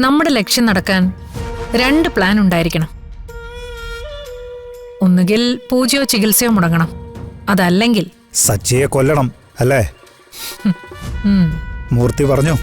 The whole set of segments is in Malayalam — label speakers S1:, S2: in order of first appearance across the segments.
S1: നമ്മുടെ ലക്ഷ്യം നടക്കാൻ 2 പ്ലാൻ ഉണ്ടായിരിക്കണം. ഒന്നുകിൽ പൂജയോ ചികിത്സയോ മുടങ്ങണം, അതല്ലെങ്കിൽ
S2: സച്ചിയെ കൊല്ലണം അല്ലേ? മൂർത്തി പറഞ്ഞു.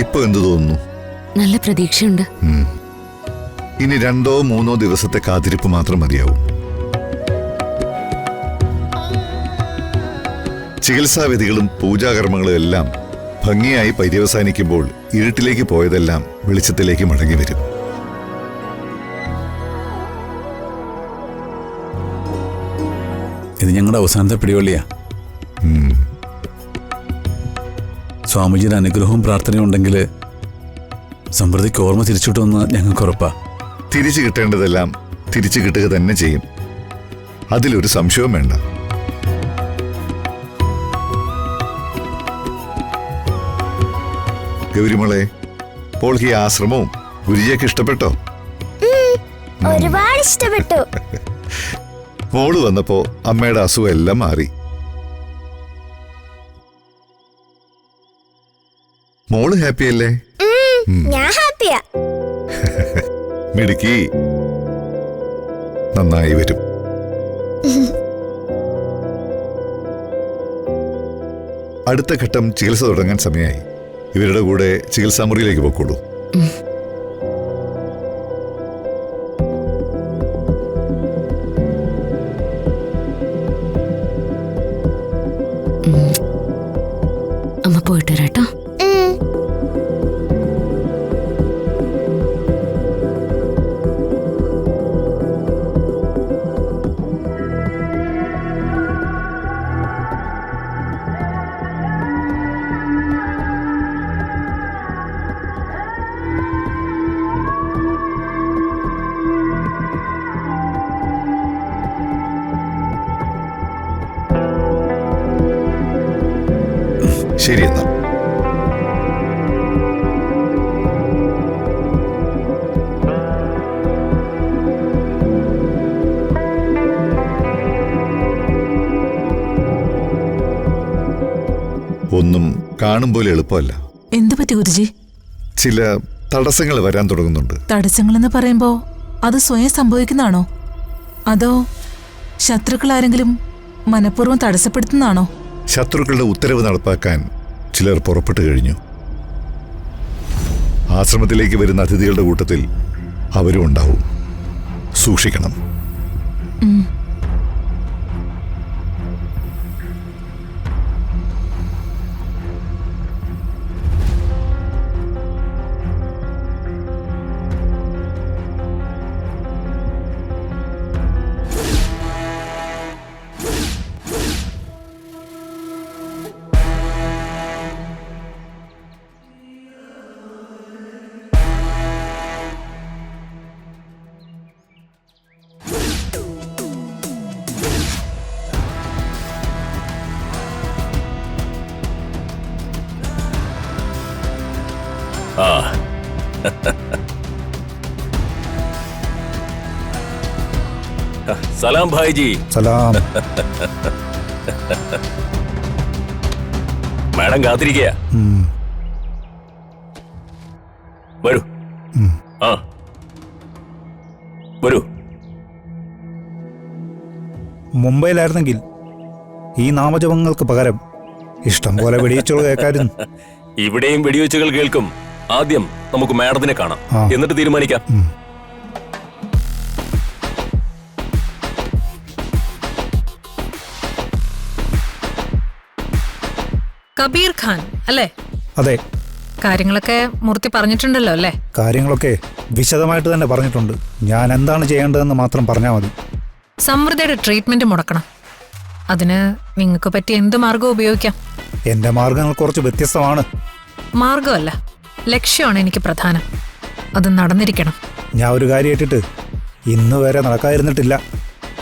S3: ഇപ്പൊ എന്തു തോന്നുന്നു?
S4: നല്ല പ്രതീക്ഷയുണ്ട്.
S3: ഇനി 2-3 ദിവസത്തെ കാത്തിരിപ്പ് മാത്രം മതിയാവും. ചികിത്സാവിധികളും പൂജാകർമ്മങ്ങളും എല്ലാം ഭംഗിയായി പര്യവസാനിക്കുമ്പോൾ ഇരുട്ടിലേക്ക് പോയതെല്ലാം വെളിച്ചത്തിലേക്ക് മടങ്ങി വരും.
S5: ഇത് ഞങ്ങളുടെ അവസാനത്തെ പിടിവള്ളിയാ. സ്വാമിജിയുടെ അനുഗ്രഹവും പ്രാർത്ഥനയും ഉണ്ടെങ്കിൽ സമൃദ്ധിക്ക് ഓർമ്മ തിരിച്ചുവിട്ടുമെന്ന് ഞങ്ങൾക്ക് ഉറപ്പാ.
S3: തിരിച്ചു കിട്ടേണ്ടതെല്ലാം തിരിച്ചു കിട്ടുക തന്നെ ചെയ്യും, അതിലൊരു സംശയവും വേണ്ട. ഗൗരിമോളെ, പോൾക്ക് ഈ ആശ്രമവും ഗുരുജിയൊക്കെ ഇഷ്ടപ്പെട്ടോ?
S6: ഒരുപാട് ഇഷ്ടപ്പെട്ടു.
S3: മോള് വന്നപ്പോ അമ്മയുടെ അസുഖം എല്ലാം മാറി. മോള് ഹാപ്പിയല്ലേ?
S6: ഞാൻ ഹാപ്പിയാ.
S3: മിടുക്കി, നന്നായി വരും. അടുത്ത ഘട്ടം ചികിത്സ തുടങ്ങാൻ സമയമായി. ഇവരുടെ കൂടെ ചികിത്സാ മുറിയിലേക്ക് പോയിക്കോളൂ.
S4: അമ്മ പോയിട്ട് വരാട്ടോ.
S3: ശരി എന്നാ. ഒന്നും കാണും പോലെ എളുപ്പമല്ല.
S7: എന്തു പറ്റി ഗുരുജി?
S3: ചില തടസ്സങ്ങൾ വരാൻ തുടങ്ങുന്നുണ്ട്.
S7: തടസ്സങ്ങളെന്ന് പറയുമ്പോ അത് സ്വയം സംഭവിക്കുന്നതാണോ, അതോ ശത്രുക്കൾ ആരെങ്കിലും മനഃപൂർവ്വം തടസ്സപ്പെടുത്തുന്നതാണോ?
S3: ശത്രുക്കളുടെ ഉത്തരവ് നടപ്പാക്കാൻ ചിലർ പുറപ്പെട്ടു കഴിഞ്ഞു. ആശ്രമത്തിലേക്ക് വരുന്ന അതിഥികളുടെ കൂട്ടത്തിൽ അവരും ഉണ്ടാവും. സൂക്ഷിക്കണം.
S8: സലാം ഭായിജി.
S2: സലാം.
S8: മാഡം കാത്തിരിക്കുക. വരൂ. ആ വരൂ.
S2: മുംബൈയിലായിരുന്നെങ്കിൽ ഈ നാമജപങ്ങൾക്ക് പകരം ഇഷ്ടം പോലെ വെടിവെച്ചുകൾ കേൾക്കായിരുന്നു.
S8: ഇവിടെയും വെടിവെച്ചുകൾ കേൾക്കും. ആദ്യം നമുക്ക് മാഡത്തിനെ കാണാം, എന്നിട്ട് തീരുമാനിക്കാം.
S1: കബീർ ഖാൻ അല്ലേ?
S2: അതെ.
S1: കാര്യങ്ങളൊക്കെ മൂർത്തി പറഞ്ഞിട്ടുണ്ടല്ലോ അല്ലേ?
S2: കാര്യങ്ങളൊക്കെ വിശദമായിട്ട് തന്നെ പറഞ്ഞിട്ടുണ്ട്. ഞാൻ എന്താണ് ചെയ്യേണ്ടതെന്ന് മാത്രം പറഞ്ഞാൽ മതി.
S1: സമൃദ്ധിയുടെ ട്രീറ്റ്മെന്റ് മുടക്കണം. അതിന് നിങ്ങൾക്ക് പറ്റിയ എന്ത് മാർഗവും ഉപയോഗിക്കാം.
S2: എൻ്റെ മാർഗങ്ങൾ കുറച്ച് വ്യത്യസ്തമാണ്.
S1: മാർഗമല്ല, ലക്ഷ്യമാണ് എനിക്ക് പ്രധാനം. അത് നടന്നിരിക്കണം.
S2: ഞാൻ ഒരു കാര്യം ഏറ്റിട്ട് ഇന്ന് വരെ നടക്കാതിരുന്നിട്ടില്ല.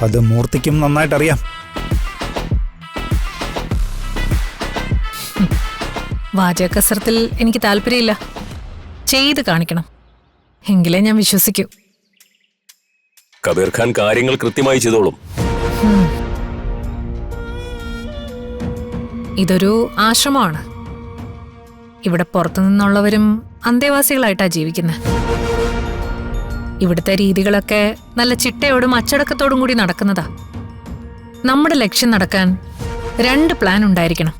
S2: അത് മൂർത്തിക്കും നന്നായിട്ടറിയാം.
S1: വാചക കസരത്തിൽ എനിക്ക് താല്പര്യമില്ല. ചെയ്ത് കാണിക്കണം, എങ്കിലേ ഞാൻ വിശ്വസിക്കൂ.
S8: കബീർ ഖാൻ കാര്യങ്ങൾ കൃത്യമായി ചെയ്തോളും.
S1: ഇതൊരു ആശ്രമമാണ്. ഇവിടെ പുറത്തു നിന്നുള്ളവരും അന്തേവാസികളായിട്ടാ ജീവിക്കുന്നത്. ഇവിടുത്തെ രീതികളൊക്കെ നല്ല ചിട്ടയോടും അച്ചടക്കത്തോടും കൂടി നടക്കുന്നതാ. നമ്മുടെ ലക്ഷ്യം നടക്കാൻ 2 പ്ലാൻ ഉണ്ടായിരിക്കണം.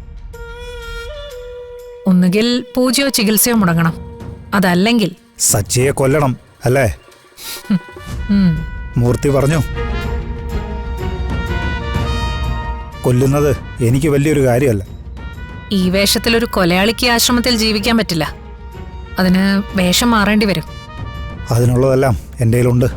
S1: ഒന്നുകിൽ പൂജയോ ചികിത്സയോ മുടങ്ങണം, അതല്ലെങ്കിൽ
S2: സച്ചിയെ കൊല്ലണം, അല്ലേ? മൂർത്തി പറഞ്ഞു. കൊല്ലുന്നത് എനിക്ക് വലിയൊരു കാര്യമല്ല.
S1: ഈ വേഷത്തിലൊരു കൊലയാളിക്ക് ആശ്രമത്തിൽ ജീവിക്കാൻ പറ്റില്ല. അതിന് വേഷം മാറേണ്ടി വരും.
S2: അതിനുള്ളതെല്ലാം എൻ്റെ കയ്യിലുണ്ട്.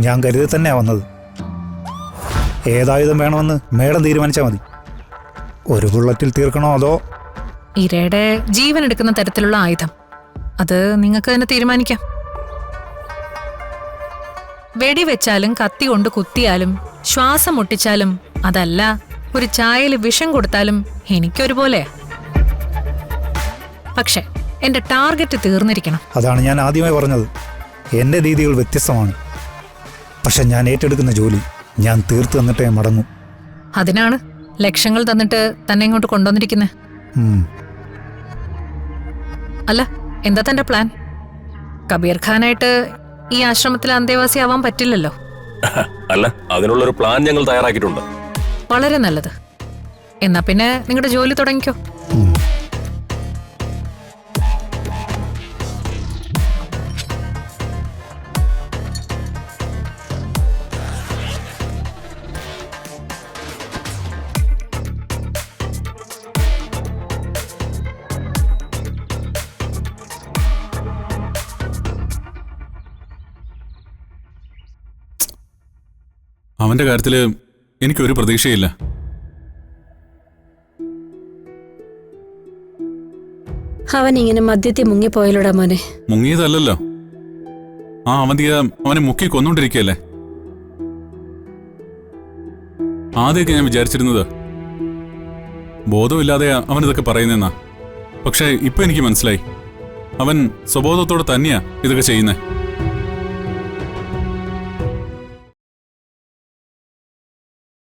S2: ഞാൻ കരുതി തന്നെയാ വന്നത്. ഏതായുധം വേണമെന്ന് മേഡം തീരുമാനിച്ചാൽ മതി. ഒരു ബുള്ളറ്റിൽ തീർക്കണോ അതോ
S1: ഇരയുടെ ജീവൻ എടുക്കുന്ന തരത്തിലുള്ള ആയുധം, അത് നിങ്ങൾക്ക് തന്നെ തീരുമാനിക്കാം. വെടിവെച്ചാലും കത്തി കൊണ്ട് കുത്തിയാലും ശ്വാസം മുട്ടിച്ചാലും അതല്ല ഒരു ചായയിൽ വിഷം കൊടുത്താലും എനിക്കൊരുപോലെ. പക്ഷെ എന്റെ ടാർഗറ്റ് തീർന്നിരിക്കണം.
S2: അതാണ് ഞാൻ ആദ്യമായി പറഞ്ഞത്. എൻ്റെ രീതികൾ വ്യത്യസ്തമാണ്. പക്ഷെ ഞാൻ ഏറ്റെടുക്കുന്ന ജോലി ഞാൻ തീർത്തു തന്നിട്ടേ മടങ്ങും.
S1: അതിനാണ് ലക്ഷങ്ങൾ തന്നിട്ട് തന്നെ ഇങ്ങോട്ട് കൊണ്ടുവന്നിരിക്കുന്നത്. അല്ല, എന്താ തന്റെ പ്ലാൻ? കബീർ ഖാനായിട്ട് ഈ ആശ്രമത്തിൽ അന്തേവാസി ആവാൻ പറ്റില്ലല്ലോ.
S8: അല്ല, അതിനുള്ളൊരു പ്ലാൻ ഞങ്ങൾ തയ്യാറാക്കിയിട്ടുണ്ട്.
S1: വളരെ നല്ലത്. എന്നാ പിന്നെ നിങ്ങളുടെ ജോലി തുടങ്ങിക്കോ.
S5: അവന്റെ കാര്യത്തില് എനിക്കൊരു പ്രതീക്ഷയില്ല.
S9: അവൻ ഇങ്ങനെ മദ്യത്തിൽ മുങ്ങിപ്പോയല്ലോടാ മോനെ.
S5: മുങ്ങിയതല്ലോ, ആ അവന്തിക അവനെ മുക്കി കൊന്നോണ്ടിരിക്കുകയല്ലേ. ആദ്യമൊക്കെ ഞാൻ വിചാരിച്ചിരുന്നത് ബോധമില്ലാതെ അവനിതൊക്കെ പറയുന്നെന്നാ. പക്ഷെ ഇപ്പൊ എനിക്ക് മനസ്സിലായി, അവൻ സ്വബോധത്തോടെ തന്നെയാ ഇതൊക്കെ ചെയ്യുന്നത്.